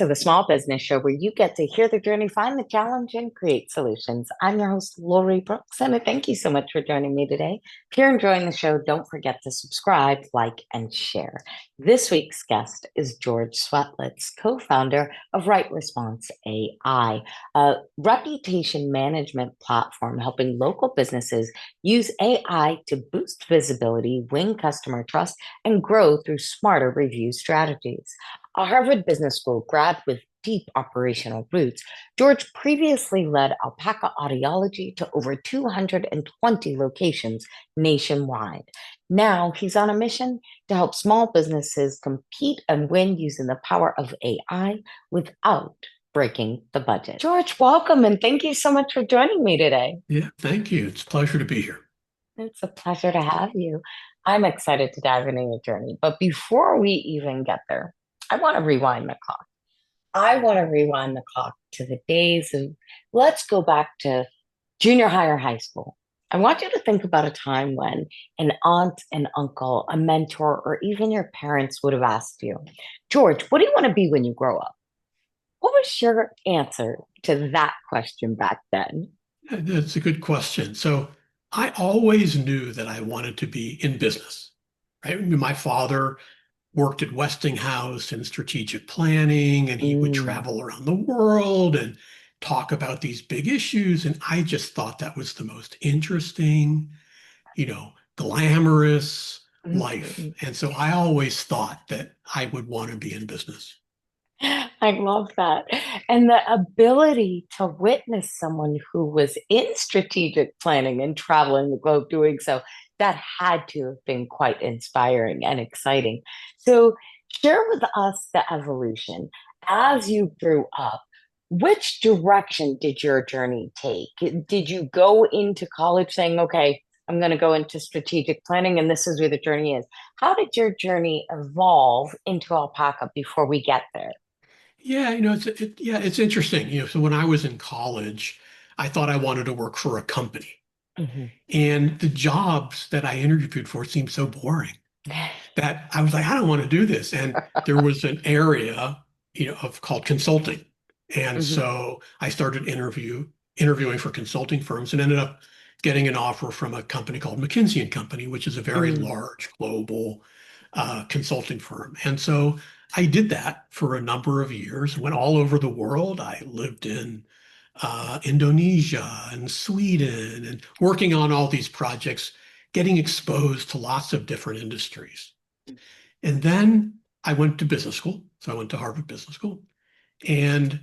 to the Small Business Show, where you get to hear the journey, find the challenge, and create solutions. I'm your host, Lori Brooks, and I thank you so much for joining me today. If you're enjoying the show, don't forget to subscribe, like, and share. This week's guest is George Swetlitz, co-founder of Right Response AI, a reputation management platform helping local businesses use AI to boost visibility, win customer trust, and grow through smarter review strategies. A Harvard Business School grad with deep operational roots, George previously led Alpaca Audiology to over 220 locations nationwide. Now he's on a mission to help small businesses compete and win using the power of AI without breaking the budget. George, welcome and thank you so much for joining me today. Yeah, thank you. It's a pleasure to be here. It's a pleasure to have you. I'm excited to dive into your journey. But before we even get there, I want to rewind the clock. I want to rewind the clock to the days of, let's go back to junior high or high school. I want you to think about a time when an aunt, an uncle, a mentor, or even your parents would have asked you, George, what do you want to be when you grow up? What was your answer to that question back then? That's a good question. So I always knew that I wanted to be in business, right? My father worked at Westinghouse in strategic planning, and he would Mm, travel around the world and talk about these big issues. And I just thought that was the most interesting, glamorous life. mhm. And so I always thought that I would want to be in business. I love that. And the ability to witness someone who was in strategic planning and traveling the globe doing so, that had to have been quite inspiring and exciting. So, share with us the evolution. As you grew up, which direction did your journey take? Did you go into college saying, okay, I'm going to go into strategic planning and this is where the journey is? How did your journey evolve into alpaca before we get there? Yeah, it's interesting. So when I was in college, I thought I wanted to work for a company. Mhm. And the jobs that I interviewed for seemed so boring that I was like, I don't want to do this. And there was an area, of called consulting. And Mhm. so I started interviewing for consulting firms and ended up getting an offer from a company called McKinsey and Company, which is a very Mm. large global consulting firm. And so I did that for a number of years, went all over the world. I lived in Indonesia and Sweden and working on all these projects, getting exposed to lots of different industries. And then I went to business school. So I went to Harvard Business School and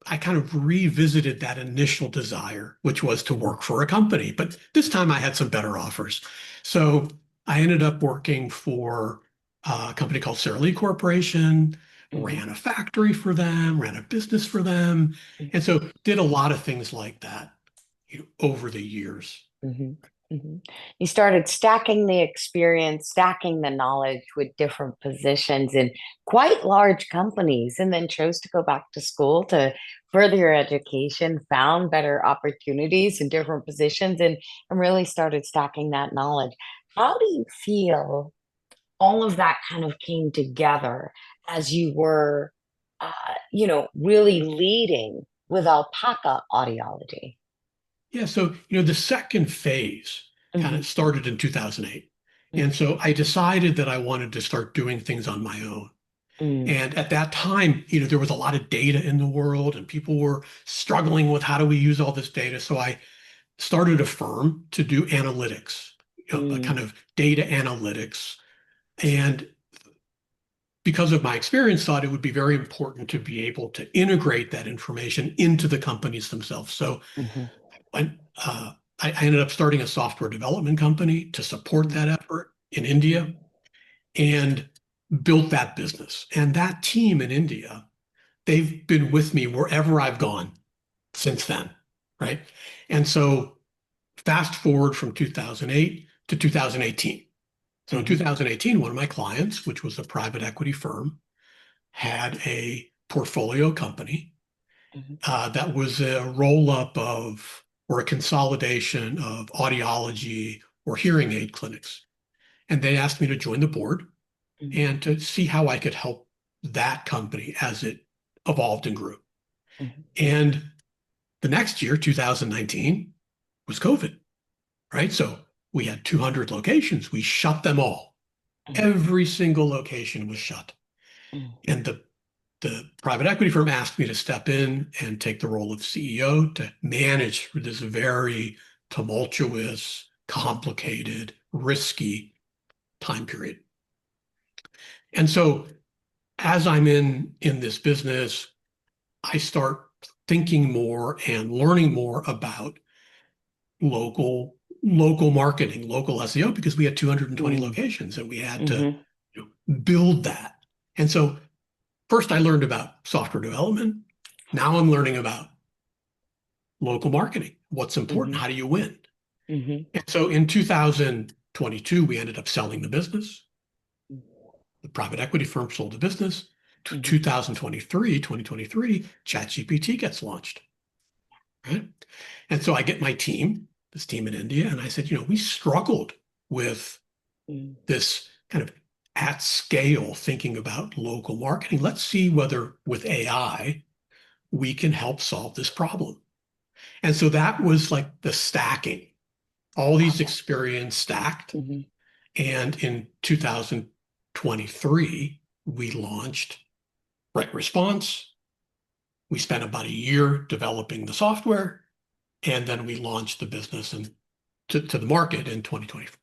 I kind of revisited that initial desire, which was to work for a company. But this time I had some better offers. So I ended up working for a company called Sara Lee Corporation, Mhm. ran a factory for them, ran a business for them. And so did a lot of things like that, over the years. Mhm. Mhm. You started stacking the experience, stacking the knowledge with different positions in quite large companies, and then chose to go back to school to further your education, found better opportunities in different positions, and really started stacking that knowledge. How do you feel all of that kind of came together as you were, really leading with alpaca audiology? Yeah, so the second phase kind Hmm. of started in 2008. And Hmm. so I decided that I wanted to start doing things on my own. And at that time, there was a lot of data in the world and people were struggling with how do we use all this data. So I started a firm to do analytics, a Mm. kind of data analytics. And because of my experience, thought it would be very important to be able to integrate that information into the companies themselves. So Mhm. I, I ended up starting a software development company to support Mhm. that effort in India Mhm. and built that business. And that team in India, they've been with me wherever I've gone since then, right? And so fast forward from 2008 to 2018. So in Mhm. 2018, one of my clients, which was a private equity firm, had a portfolio company Mhm. that was a roll up of or a consolidation of audiology or hearing aid clinics. And they asked me to join the board Mhm. and to see how I could help that company as it evolved and grew. Mhm. And the next year, 2019, was COVID, right? So we had 200 locations. We shut them all. Mhm. Every single location was shut. Mhm. And the private equity firm asked me to step in and take the role of CEO to manage through this very tumultuous, complicated, risky time period. And so as I'm in this business, I start thinking more and learning more about local marketing, local SEO, because we had 220 Mhm. locations and we had to Mhm. build that. And so first I learned about software development. Now I'm learning about local marketing. What's important? Mhm. How do you win? Mhm. And so in 2022, we ended up selling the business. The private equity firm sold the business. Mhm. 2023, ChatGPT gets launched, right? And so I get my team, this team in India, and I said, we struggled with Mhm. this kind of at scale thinking about local marketing. Let's see whether with AI we can help solve this problem. And so that was like the stacking, all these Got it. experience stacked. Mhm. And in 2023, we launched Right Response. We spent about a year developing the software, and then we launched the business and to the market in 2024.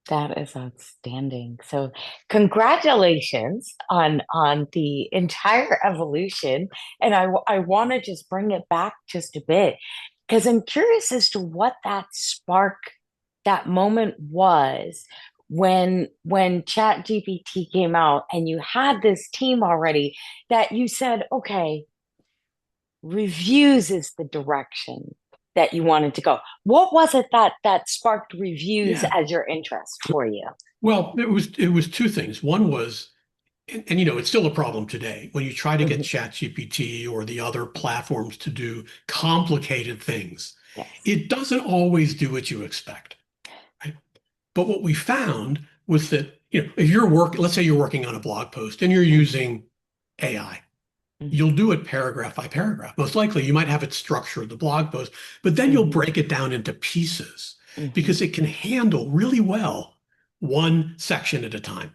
That is outstanding. So, congratulations on the entire evolution. And I want to just bring it back just a bit because I'm curious as to what that spark, that moment was when ChatGPT came out and you had this team already that you said, okay, reviews is the direction that you wanted to go. What was it that sparked reviews Yeah. as your interest for you? Well, it was two things. One was, and it's still a problem today when you try to get Mhm. ChatGPT or the other platforms to do complicated things. Yes. It doesn't always do what you expect, right? But what we found was that, if let's say you're working on a blog post and you're Mhm. using AI, Mhm. you'll do it paragraph by paragraph. Most likely, you might have it structure the blog post, but then you'll Mhm. break it down into pieces Mhm. because it can handle really well one section at a time.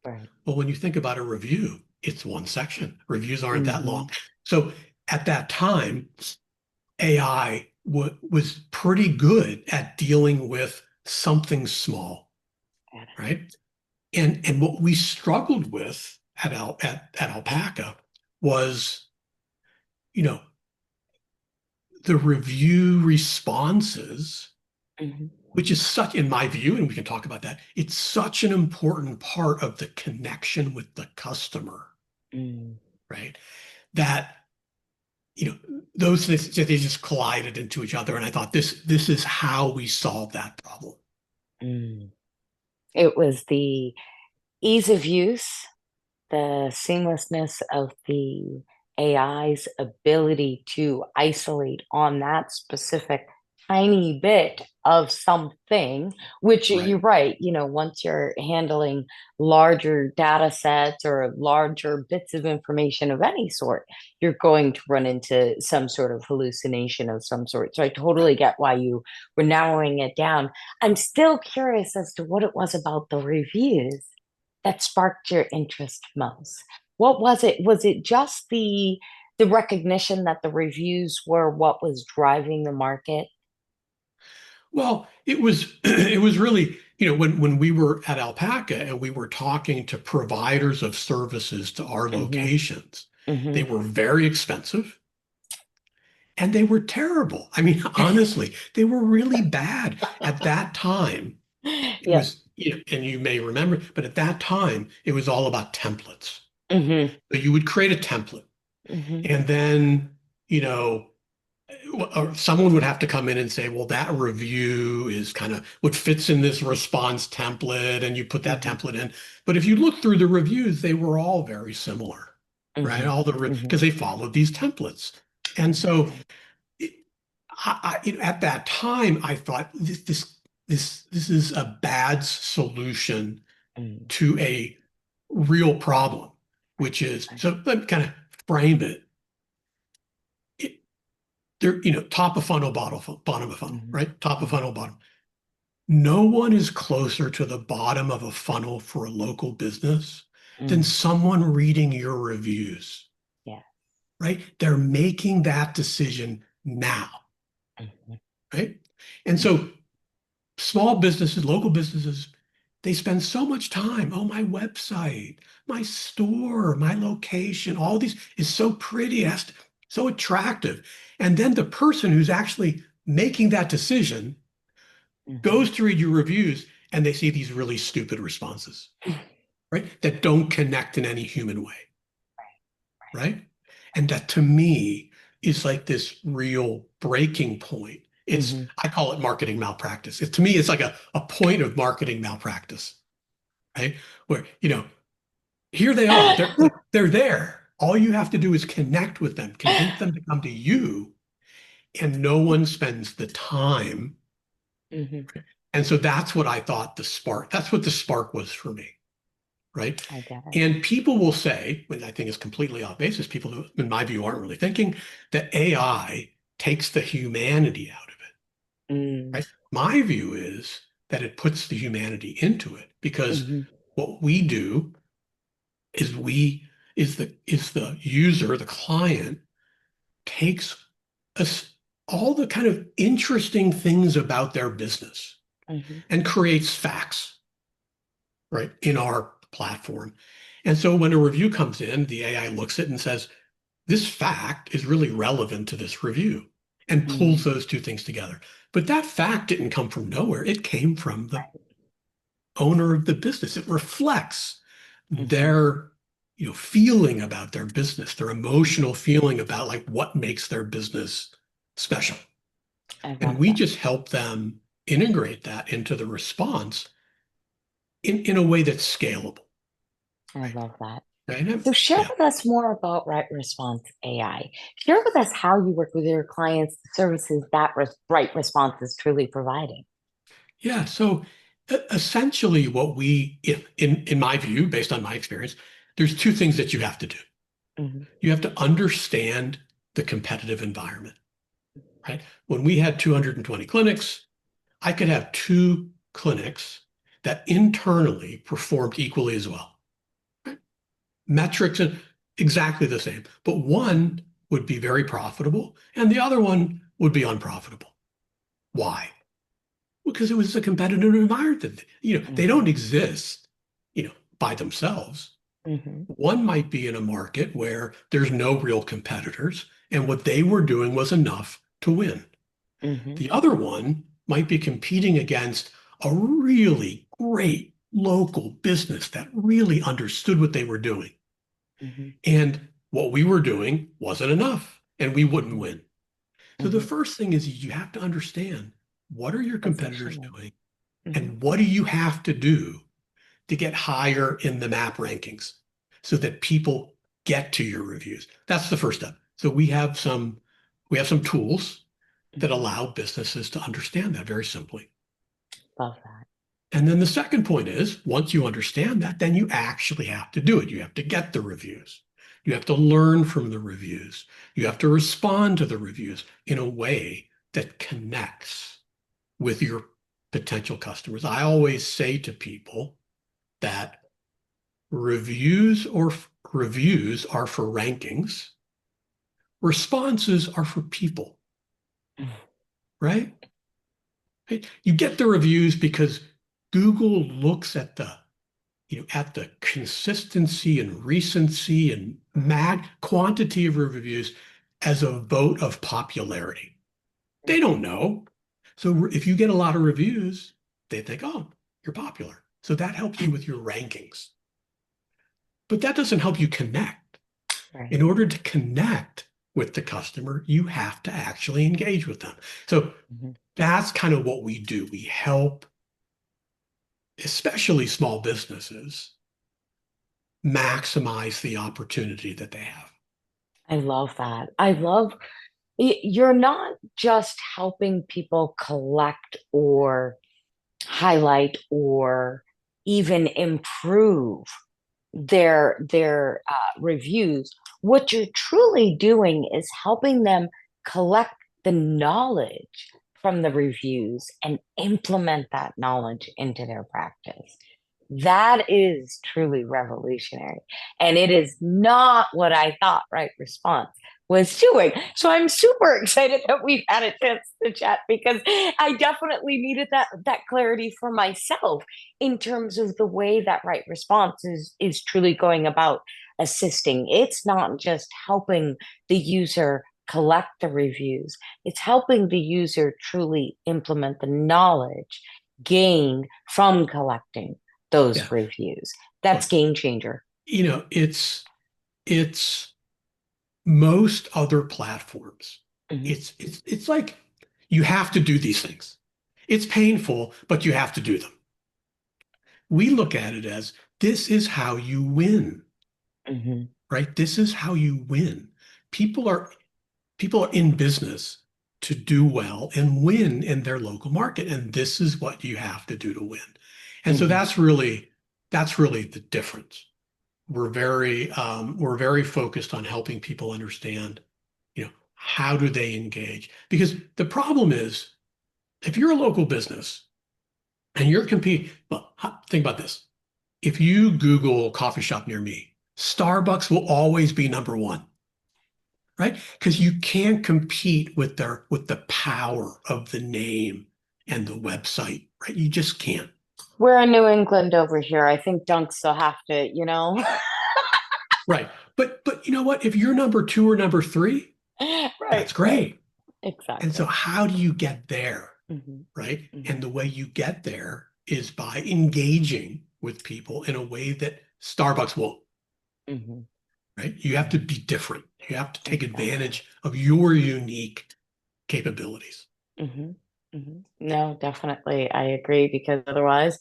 Right. Well, when you think about a review, it's one section. Reviews aren't that long. Mhm. So at that time, AI was pretty good at dealing with something small, Got it. right? And what we struggled with at Alpaca was, you know, the review responses, Mhm. which is such, in my view, and we can talk about that, it's such an important part of the connection with the customer, Mm. right? That, you know, those things, they just collided into each other. And I thought this is how we solve that problem. Mm. It was the ease of use, the seamlessness of the AI's ability to isolate on that specific tiny bit of something, which Right. you're right, once you're handling larger data sets or larger bits of information of any sort, you're going to run into some sort of hallucination of some sort. So I Right. totally get why you were narrowing it down. I'm still curious as to what it was about the reviews that sparked your interest most? What was it? Was it just the recognition that the reviews were what was driving the market? Well, it was it was really, when we were at Alpaca and we were talking to providers of services to our Hmm. locations, they Hmm. were very expensive and they were terrible. I mean, honestly, they were really bad at that time. It Yeah. was, and you may remember, but at that time, it was all about templates. Hmm. So you would create a template Hmm. and then, you know, or someone would have to come in and say, well, that review is kind of what fits in this response template, and you put that Hmm. template in. But if you look through the reviews, they were all very similar, right? Hmm. All the Hmm. because they followed these templates. And so Right. it, at that time, I thought this is a bad solution Mm. to a real problem. which is, so let me kind of frame it. it there, top of funnel, bottom of funnel, Mhm, right? Top of mhm, funnel, bottom. No one is closer to the bottom of a funnel for a local business than mhm. someone reading your reviews, Yeah. right? They're making that decision now, Mhm, right? And mhm, so small businesses, local businesses, they spend so much time. Oh, my website, my store, my location, all these is so pretty, so attractive. And then the person who's actually making that decision mhm. goes to read your reviews and they see these really stupid responses, right? That don't connect in any human way, right? And that to me is like this real breaking point. Mhm, I call it marketing malpractice. To me, it's like a point of marketing malpractice, right? Where, here they are. They're there. All you have to do is connect with them, convince them to come to you, and no one spends the time. mhm. And so that's what I thought that's what the spark was for me, right? I get it. And people will say, when I think is completely off basis, people who, in my view, aren't really thinking that AI takes the humanity out of it, Mm, right? My view is that it puts the humanity into it because mhm, what we do is the user, the client takes us all the kind of interesting things about their business mhm, and creates facts, right, in our platform. And so when a review comes in, the AI looks at it and says, this fact is really relevant to this review and pulls mm. those two things together. But that fact didn't come from nowhere. It came from the Right. owner of the business. It reflects Mhm, their feeling about their business, their mhm. emotional feeling about like what makes their business special. I And love we that. just help them integrate that into the response in a way that's scalable. I love that. Right? So share Yeah. with us more about Right Response AI. Share with us how you work with your clients, the services that Right Response is truly providing. Yeah. So essentially what in my view, based on my experience, there's two things that you have to do. Mhm, You have to understand the competitive environment, right? When we had 220 clinics, I could have two clinics that internally performed equally as well. Right? Metrics are exactly the same, but one would be very profitable and the other one would be unprofitable. Why? Because it was a competitive environment. They mhm, don't exist, by themselves. mhm, One might be in a market where there's no real competitors, and what they were doing was enough to win. mhm, The other one might be competing against a really great local business that really understood what they were doing. mhm, And what we were doing wasn't enough, and we wouldn't mhm, win. So the mhm. first thing is you have to understand what are your competitors Positioning. doing Mhm, and what do you have to do to get higher in the map rankings so that people get to your reviews. That's the first step. So we have some tools that mhm. allow businesses to understand that very simply. Love that. And then the second point is once you understand that, then you actually have to do it. You have to get the reviews. You have to learn from the reviews. You have to respond to the reviews in a way that connects with your potential customers. I always say to people that reviews are for rankings. Responses are for people, right? Right? You get the reviews because Google looks at the consistency and recency and quantity of reviews as a vote of popularity. They don't know. So if you get a lot of reviews, they think, oh, you're popular. So that helps you with your rankings. But that doesn't help you connect. In Right. order to connect with the customer, you have to actually engage with them. So Mhm. that's kind of what we do. We help, especially small businesses, maximize the opportunity that they have. I love that. I love you're not just helping people collect or highlight or even improve their reviews, what you're truly doing is helping them collect the knowledge from the reviews and implement that knowledge into their practice. That is truly revolutionary. And it is not what I thought Right Response was doing. So I'm super excited that we've had a chance to chat because I definitely needed that clarity for myself in terms of the way that Right Response is truly going about assisting. It's not just helping the user collect the reviews, it's helping the user truly implement the knowledge gained from collecting those Yeah. reviews. That's Well, game changer. it's most other platforms. Mhm, It's like you have to do these things. It's painful, but you have to do them. We look at it as this is how you win, mhm, right? This is how you win. People are people are in business to do well and win in their local market, and this is what you have to do to win. And so mhm, that's really the difference. We're very focused on helping people understand, how do they engage? Because the problem is, if you're a local business and you're competing, well, think about this. If you Google coffee shop near me, Starbucks will always be number one, right? Because you can't compete with the power of the name and the website, right? You just can't. we're in New England over here. I think dunks will have to. Right. But you know what? If you're number two or number three, Right, that's right. great. And so Exactly. how do you get there? Mhm, Right? And mhm. the way you get there is by engaging with people in a way that Starbucks won't, Mhm, right? You have to mhm. be different. You have to take Exactly. advantage of your unique capabilities. Mhm, mhm. No, definitely. I agree because otherwise,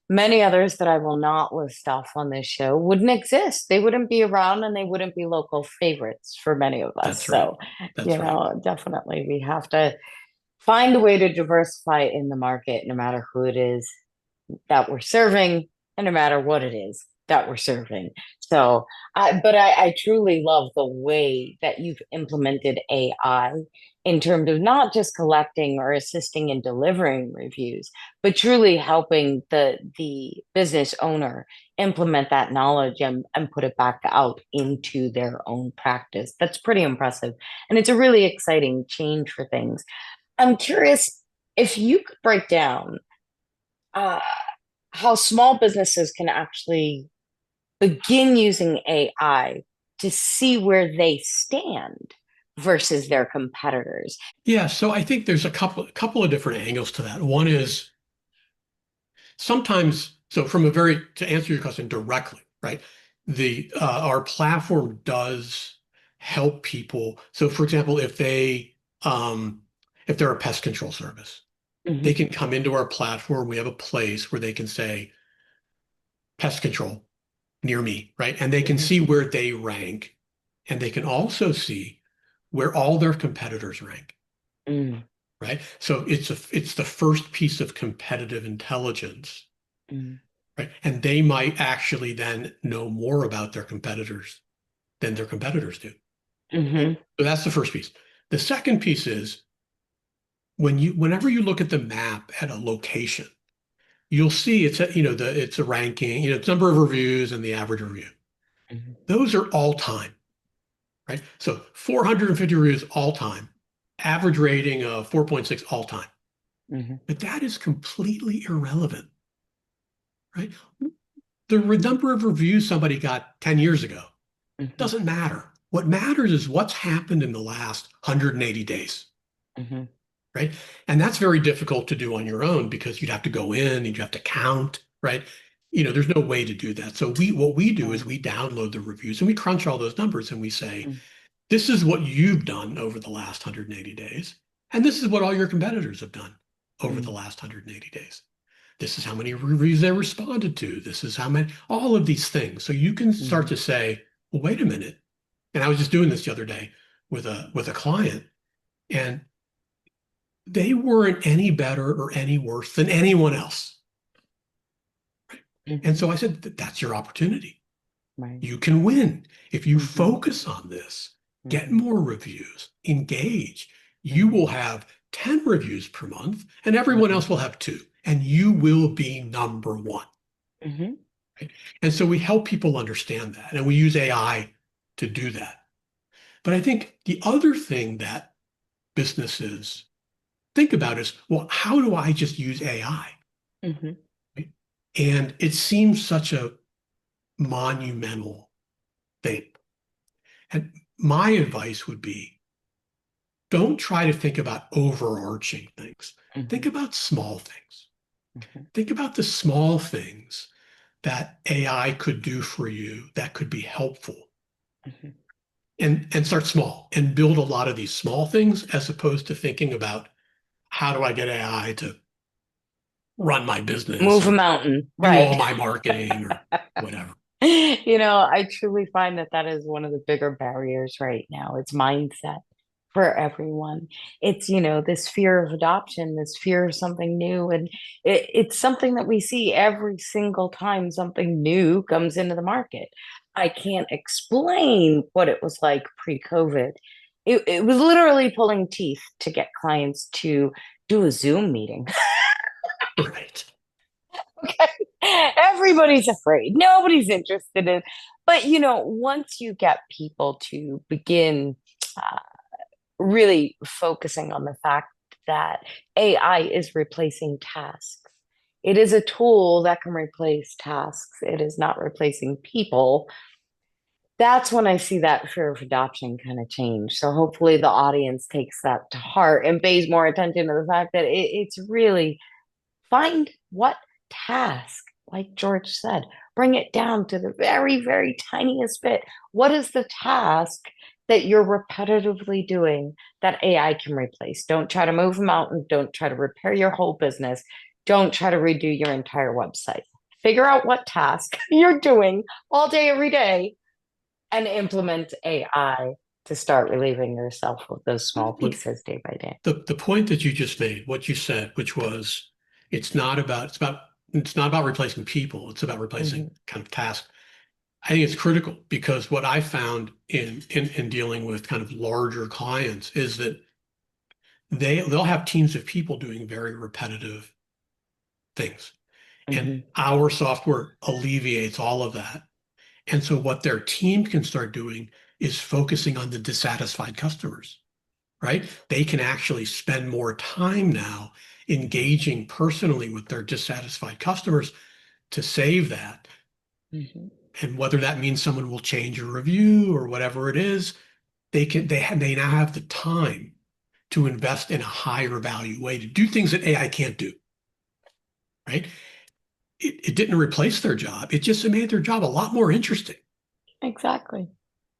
many others that I will not list off on this show wouldn't exist. They wouldn't be around and they wouldn't be local favorites for many of us. That's right. So, That's right. definitely we have to find a way to diversify in the market, no matter who it is that we're serving, and no matter what it is that we're serving. So, but I truly love the way that you've implemented AI in terms of not just collecting or assisting in delivering reviews, but truly helping the business owner implement that knowledge and put it back out into their own practice. That's pretty impressive. And it's a really exciting change for things. I'm curious if you could break down uh, how small businesses can actually begin using AI to see where they stand versus their competitors. Yeah, so I think there's a couple of different angles to that. One is sometimes, so to answer your question directly, right? The our platform does help people. So for example, if they're a pest control service, they Hmm. can come into our platform. We have a place where they can say pest control near me, right? And they can Hmm. see where they rank, and they can also see where all their competitors rank, Mm, right? So it's the first piece of competitive intelligence, mm, right? And they might actually then know more about their competitors than their competitors do. hmm. So that's the first piece. The second piece is whenever you look at the map at a location, you'll see it's a ranking, it's number of reviews and the average review. Hmm. Those are all time, right? So 450 reviews all time, average rating of 4.6 all time. Hmm. But that is completely irrelevant, right? The number of reviews somebody got 10 years ago Hmm. doesn't matter. What matters is what's happened in the last 180 days, Hmm. right? And that's very difficult to do on your own because you'd have to go in and you have to count, right? There's no way to do that. So what we do is we download the reviews and we crunch all those numbers and we say, this is what you've done over the last 180 days. And this is what all your competitors have done over the last 180 days. This is how many reviews they responded to. This is how many, all of these things. So you can start Hmm. to say, well, wait a minute. And I was just doing this the other day with a client, and they weren't any better or any worse than anyone else. And Hmm. so I said, that's your opportunity. Right. you can win. If you Mm-hmm. focus on this, get Mm-hmm. more reviews, engage, you Mm-hmm. will have 10 reviews per month and everyone Mm-hmm. else will have two, and you will be number one. Mm-hmm. Right? And so we help people understand that, and we use AI to do that. But I think the other thing that businesses think about is, well, how do I just use AI? Mm-hmm. Right? And it seems such a monumental thing. And my advice would be, don't try to think about overarching things. Think Mm-hmm. about small things. Mm-hmm. Think about the small things that AI could do for you that could be helpful. Mm-hmm. And start small and build a lot of these small things as opposed to thinking about how do I get AI to run my business Move a or mountain. do all Right. my marketing or whatever. I truly find that that is one of the bigger barriers right now. It's mindset for everyone. It's this fear of adoption, this fear of something new. And it's something that we see every single time something new comes into the market. I can't explain what it was like pre-COVID. It was literally pulling teeth to get clients to do a Zoom meeting. Right. Okay. Everybody's afraid. Nobody's interested in. But once you get people to begin uh, really focusing on the fact that AI is replacing tasks, it is a tool that can replace tasks. It is not replacing people. That's when I see that fear of adoption kind of change. So hopefully the audience takes that to heart and pays more attention to the fact that it's really find what task, like George said, bring it down to the very, very tiniest bit. What is the task that you're repetitively doing that AI can replace? Don't try to move a mountain. Don't try to repair your whole business. Don't try to redo your entire website. Figure out what task you're doing all day, every day, and implement AI to start relieving yourself of those small Look, pieces day by day. the point that you just made, what you said, which was it's not about replacing people, it's about replacing Mm-hmm. kind of tasks. I think it's critical because what I found in dealing with kind of larger clients is that they'll have teams of people doing very repetitive things. And Mm-hmm. our software alleviates all of that. And so what their team can start doing is focusing on the dissatisfied customers, right? They can actually spend more time now engaging personally with their dissatisfied customers to save that. Mm-hmm. And whether that means someone will change a review or whatever it is, they now have the time to invest in a higher value way to do things that AI can't do, right? It didn't replace their job. It just made their job a lot more interesting. Exactly.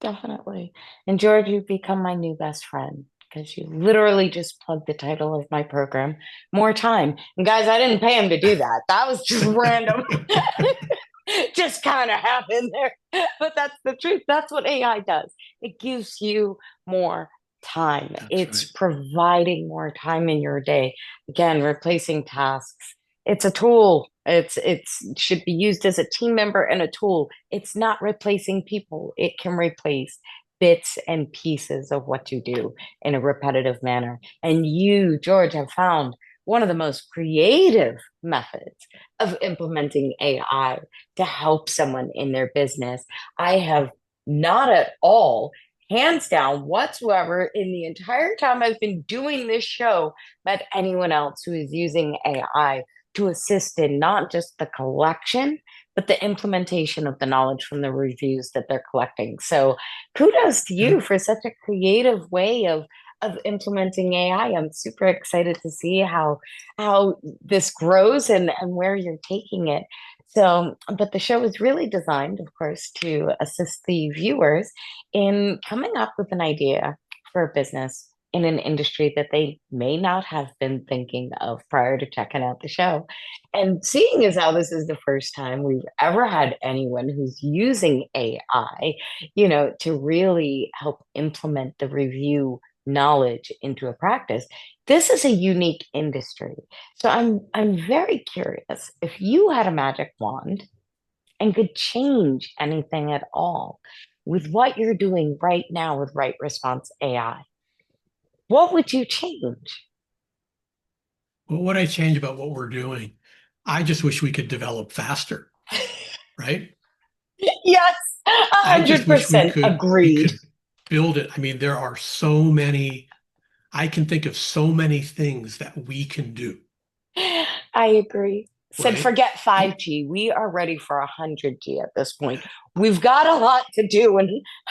Definitely. And George, you've become my new best friend because you literally just plugged the title of my program, More Time. And guys, I didn't pay him to do that. That was just random. Just kind of happened there. But that's the truth. That's what AI does. It gives you more time. That's right. It's providing more time in your day. Again, replacing tasks. It's a tool. It's should be used as a team member and a tool. It's not replacing people. It can replace bits and pieces of what you do in a repetitive manner. And you, George, have found one of the most creative methods of implementing AI to help someone in their business. I have not at all, hands down whatsoever, in the entire time I've been doing this show, met anyone else who is using AI to assist in not just the collection, but the implementation of the knowledge from the reviews that they're collecting. So kudos to Yeah. you for such a creative way of implementing AI. I'm super excited to see how this grows and where you're taking it. So, but the show is really designed, of course, to assist the viewers in coming up with an idea for a business in an industry that they may not have been thinking of prior to checking out the show. And seeing as how this is the first time we've ever had anyone who's using AI, to really help implement the review knowledge into a practice, this is a unique industry. So I'm very curious if you had a magic wand and could change anything at all. With what you're doing right now with Right Response AI, what would you change? Well, what I change about what we're doing, I just wish we could develop faster, right? Yes, a I hundred just wish we percent could we agreed. could build it. I mean, there are so many, I can think of so many things that we can do, I agree. Said right? forget And 5G. We are ready for 100G at this point. We've got a lot to do and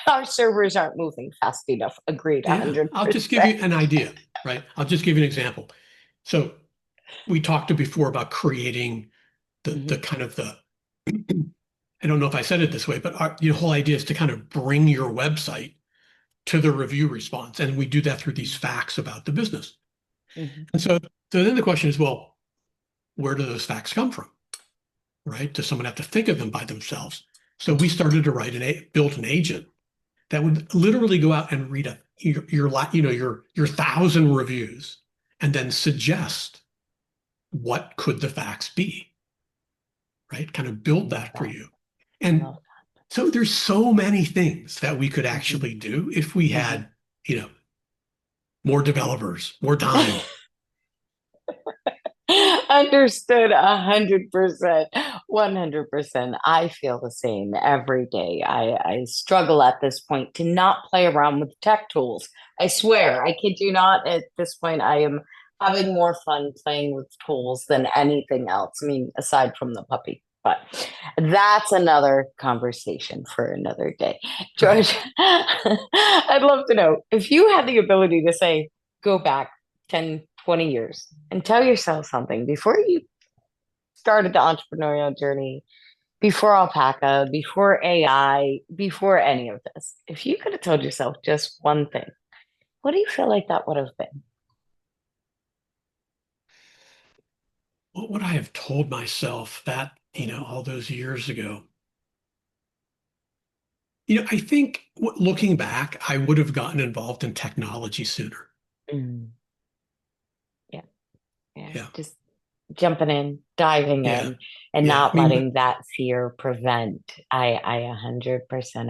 our servers aren't moving fast enough. Agreed, yeah, I'll just give 100%. you an idea, right? I'll just give you an example. So we talked before about creating the Mhm, kind of the I don't know if I said it this way, but the whole idea is to kind of bring your website to the review response. And we do that through these facts about the business. mhm, And so then the question is, well, where do those facts come from? Right? Does someone have to think of them by themselves? So we started to build an agent that would literally go out and read your 1,000 reviews and then suggest what could the facts be, right? Kind of build love that for that. you. And Love so there's so many things that we could that. actually do if we Mhm, had, you know, more developers, more mhm. time, Understood 100%, 100%. I feel the same every day. I struggle at this point to not play around with tech tools. I swear, I kid you not. At this point, I am having more fun playing with tools than anything else. I mean, aside from the puppy. But that's another conversation for another day. right? George, I'd love to know if you had the ability to say, go back 10, 20 years and tell yourself something before you started the entrepreneurial journey, before alpaca, before AI, before any of this. If you could have told yourself just one thing, what do you feel like that would have been? What would I have told myself that, all those years ago? I think looking back, I would have gotten involved in technology sooner. Mm, yeah, yeah. Yeah. Just jumping in, diving Yeah. in, and Yeah. I not mean, letting that fear prevent. I 100%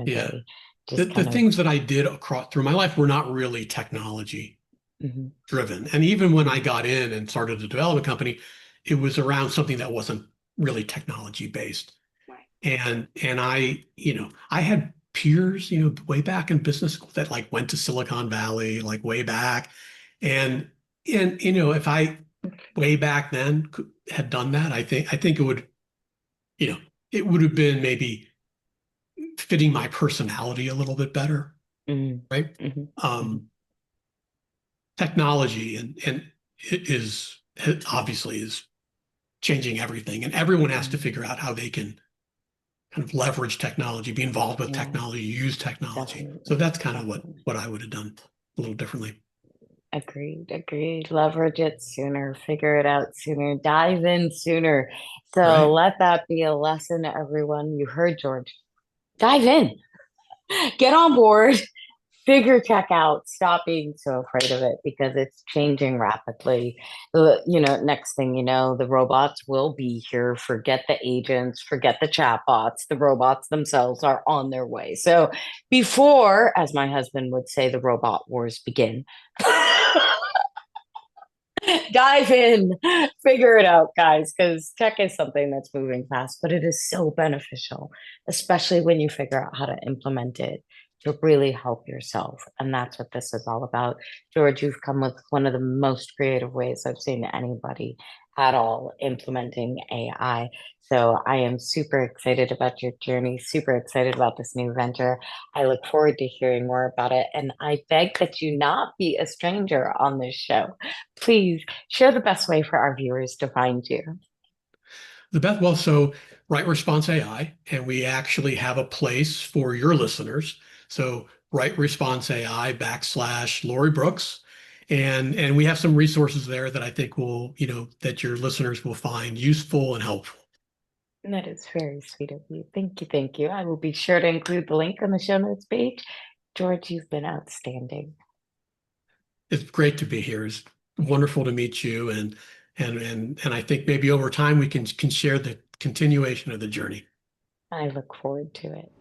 yeah. agree. The, Just the kind of, things that I did across through my life were not really technology mhm, driven. And even when I mhm, got in and started a development company, it was around something that wasn't really technology based. right. And I had peers, way back in business school that like went to Silicon Valley, like way back. And if I way back then had done that, I think you know, it would have been maybe fitting my personality a little bit better, Mhm, right? mhm, mhm, Um, Technology and it is obviously is changing everything, and everyone has to mhm. figure out how they can kind of leverage technology, be involved with Yeah, technology, use technology. So definitely, that's kind of what definitely. what I would have done a little differently. Agreed, agreed. Leverage it sooner, figure it out sooner, dive in sooner. So Right. let that be a lesson, everyone. You heard George. Dive in, get on board, figure tech out. Stop being so afraid of it because it's changing rapidly. Next thing you know, the robots will be here. Forget the agents, forget the chatbots. The robots themselves are on their way. So before, as my husband would say, the robot wars begin. Dive in, figure it out, guys, because tech is something that's moving fast, but it is so beneficial, especially when you figure out how to implement it to really help yourself. And that's what this is all about. George, you've come with one of the most creative ways I've seen anybody at all implementing AI. So I am super excited about your journey, super excited about this new venture. I look forward to hearing more about it. And I beg that you not be a stranger on this show. Please share the best way for our viewers to find you. So Right Response AI, and we actually have a place for your listeners. So Right Response AI /Lori Brooks. And we have some resources there that I think that your listeners will find useful and helpful. That is very sweet of you. Thank you. Thank you. I will be sure to include the link on the show notes page. George, you've been outstanding. It's great to be here. It's wonderful to meet you, and I think maybe over time we can share the continuation of the journey. I look forward to it.